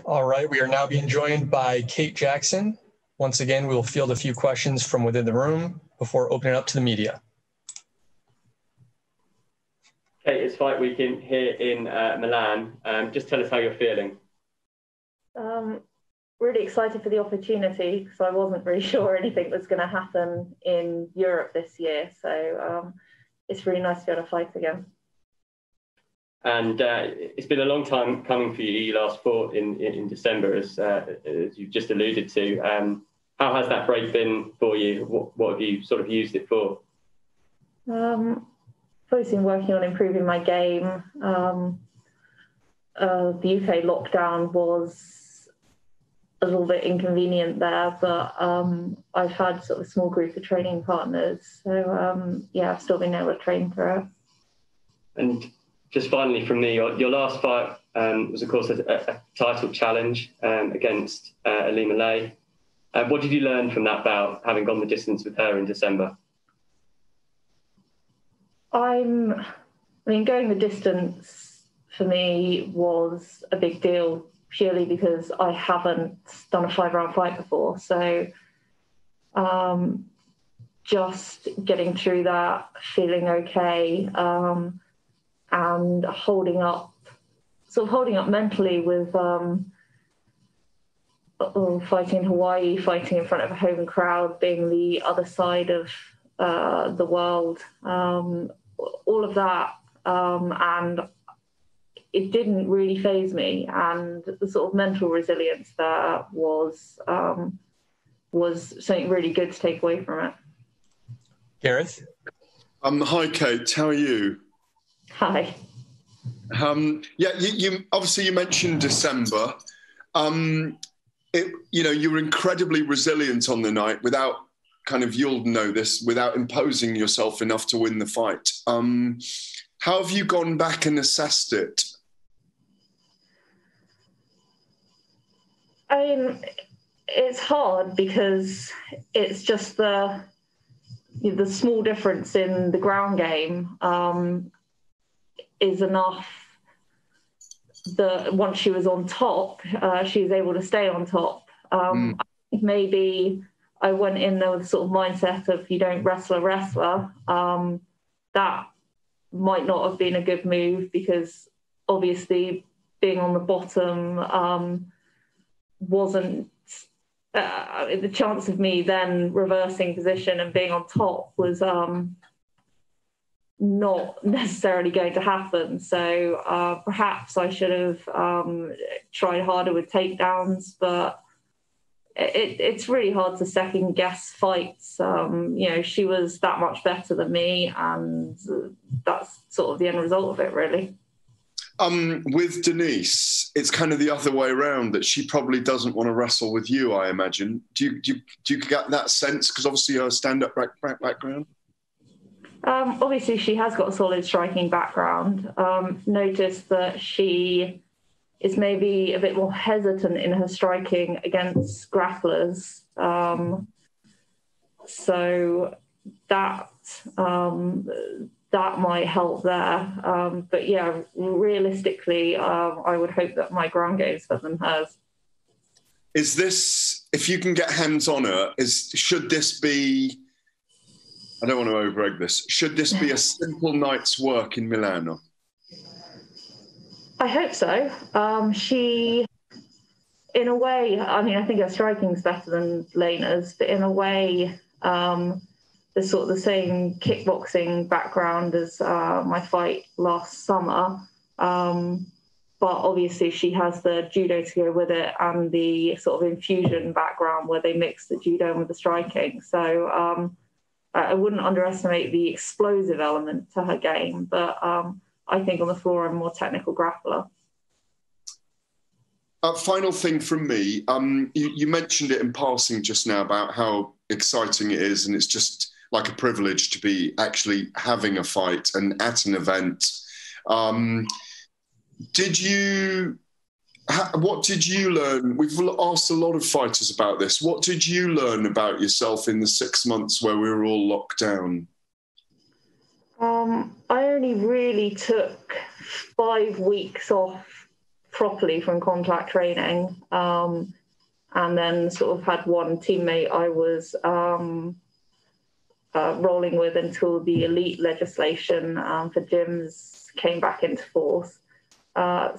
All right, we are now being joined by Kate Jackson. Once again, we will field a few questions from within the room before opening it up to the media. Kate, it's fight weekend here in Milan. Just tell us how you're feeling. Really excited for the opportunity because I wasn't really sure anything was going to happen in Europe this year. So it's really nice to be able to fight again. And it's been a long time coming for you. You last fought in December, as you've just alluded to. How has that break been for you? What have you sort of used it for? I've always been working on improving my game. The UK lockdown was a little bit inconvenient there, but I've had sort of a small group of training partners. So, yeah, I've still been able to train through it. And just finally from me, your last fight was, of course, a title challenge against Alima Lay. What did you learn from that bout, having gone the distance with her in December? Going the distance for me was a big deal, purely because I haven't done a 5-round fight before. So just getting through that, feeling okay, and holding up mentally with fighting in Hawaii, fighting in front of a home crowd, being the other side of the world, all of that, and it didn't really faze me. And the sort of mental resilience there was something really good to take away from it. Gareth? Hi, Kate. How are you? Hi. Yeah, you obviously you mentioned December. You were incredibly resilient on the night without you'll know this, without imposing yourself enough to win the fight. How have you gone back and assessed it? It's hard because it's just the small difference in the ground game is enough that once she was on top, she was able to stay on top. Maybe I went in there with a sort of mindset of you don't wrestle a wrestler. That might not have been a good move because obviously being on the bottom wasn't the chance of me then reversing position and being on top was not necessarily going to happen. So perhaps I should have tried harder with takedowns, but it's really hard to second guess fights. She was that much better than me, and that's sort of the end result of it, really. With Denise, it's kind of the other way around, that she probably doesn't want to wrestle with you, I imagine. Do you get that sense? Because obviously her stand-up background. Obviously, she has got a solid striking background. Notice that she is maybe a bit more hesitant in her striking against grapplers. So that might help there. But yeah, realistically, I would hope that my ground game is better than hers. Is this, if you can get hands on her, should this be, I don't want to over-egg this, should this be a simple night's work in Milano? I hope so. She, in a way, I think her striking's better than Lena's, but in a way, there's sort of the same kickboxing background as my fight last summer. But obviously she has the judo to go with it and the sort of infusion background where they mix the judo with the striking. So I wouldn't underestimate the explosive element to her game, but I think on the floor I'm a more technical grappler. Final thing from me. You mentioned it in passing just now about how exciting it is, and it's just like a privilege to be actually having a fight and at an event. What did you learn? We've asked a lot of fighters about this. What did you learn about yourself in the 6 months where we were all locked down? I only really took 5 weeks off properly from contact training. And then sort of had one teammate I was rolling with until the elite legislation for gyms came back into force. I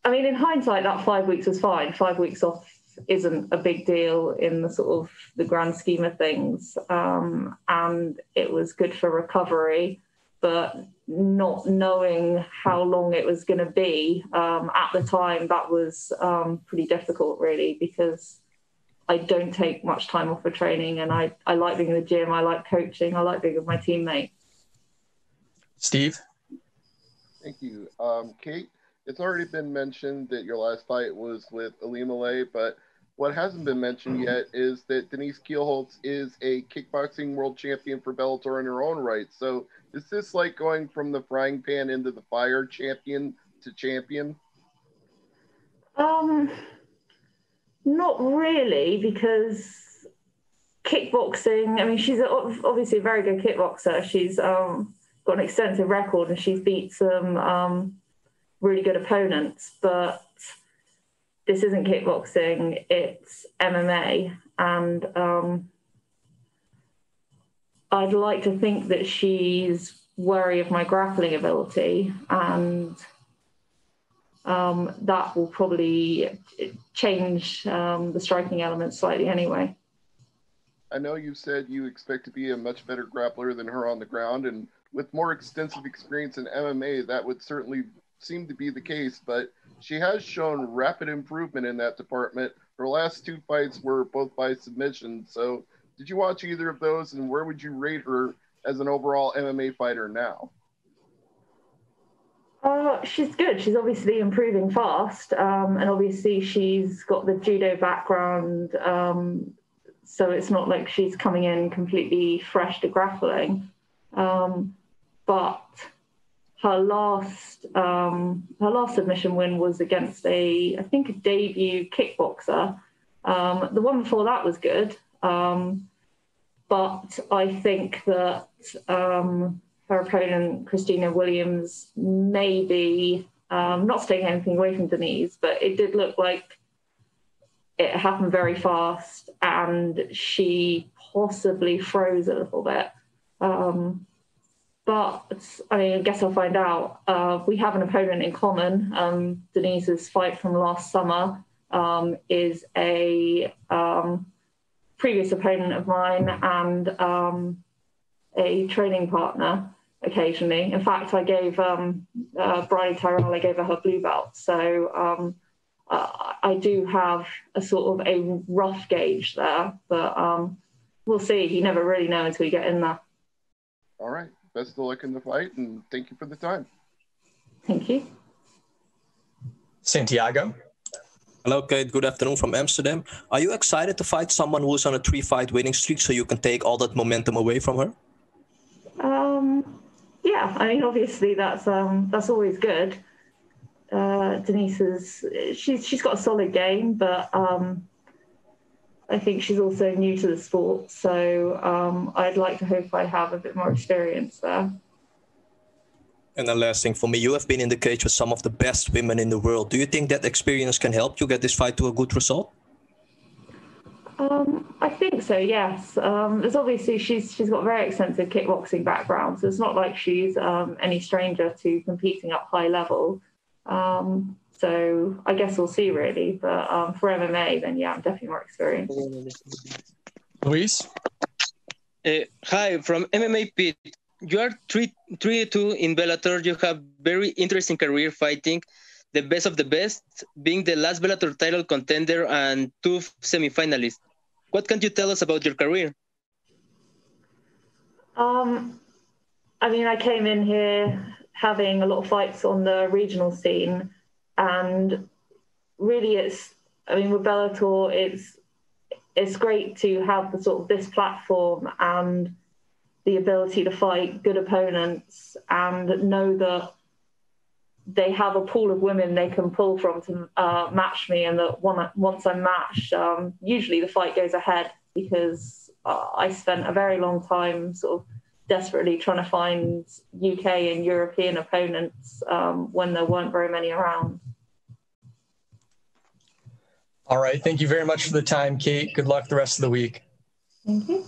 mean, in hindsight, that 5 weeks was fine. 5 weeks off isn't a big deal in the sort of the grand scheme of things. And it was good for recovery, but not knowing how long it was going to be at the time, that was pretty difficult, really, because I don't take much time off for training, and I like being in the gym, I like coaching, I like being with my teammates. Steve? Thank you. Kate, it's already been mentioned that your last fight was with Alimale, but what hasn't been mentioned yet is that Denise Kielholtz is a kickboxing world champion for Bellator in her own right. So is this like going from the frying pan into the fire, champion to champion? Not really, because kickboxing, I mean, she's obviously a very good kickboxer. She's got an extensive record and she's beat some really good opponents, but this isn't kickboxing, it's MMA. And I'd like to think that she's wary of my grappling ability, and that will probably change the striking element slightly anyway. I know you said you expect to be a much better grappler than her on the ground, and with more extensive experience in MMA, that would certainly seem to be the case, but she has shown rapid improvement in that department. Her last two fights were both by submission. So did you watch either of those, and where would you rate her as an overall MMA fighter now? She's good. She's obviously improving fast, and obviously she's got the judo background, so it's not like she's coming in completely fresh to grappling. But her last submission win was against I think a debut kickboxer. The one before that was good, but I think that her opponent, Christina Williams, maybe, not to take anything away from Denise, but it did look like it happened very fast and she possibly froze a little bit. But I mean, I guess I'll find out. We have an opponent in common. Denise's fight from last summer is a previous opponent of mine and a training partner occasionally. In fact, I gave Bridie Tyrell, I gave her blue belt. So I do have a sort of a rough gauge there, but we'll see. You never really know until you get in there. All right. Best of luck in the fight, and thank you for the time. Thank you. Santiago? Hello, Kate. Good afternoon from Amsterdam. Are you excited to fight someone who's on a 3-fight winning streak so you can take all that momentum away from her? Yeah, I mean, obviously that's always good. Denise she's got a solid game, but I think she's also new to the sport, so I'd like to hope I have a bit more experience there. And the last thing for me, you have been in the cage with some of the best women in the world. Do you think that experience can help you get this fight to a good result? I think so, yes. There's obviously she's got a very extensive kickboxing background, so it's not like she's any stranger to competing at high level. So I guess we'll see, really. But for MMA, then yeah, I'm definitely more experienced. Luis? Hi, from MMA Pit. You are 3-2 in Bellator. You have very interesting career fighting the best of the best, being the last Bellator title contender and 2 semifinalists. What can you tell us about your career? I mean, I came in here having a lot of fights on the regional scene, and really with Bellator, it's great to have the sort of this platform and the ability to fight good opponents and know that they have a pool of women they can pull from to match me, and that once I'm matched, usually the fight goes ahead because I spent a very long time sort of desperately trying to find UK and European opponents when there weren't very many around. All right. Thank you very much for the time, Kate. Good luck the rest of the week. Thank you.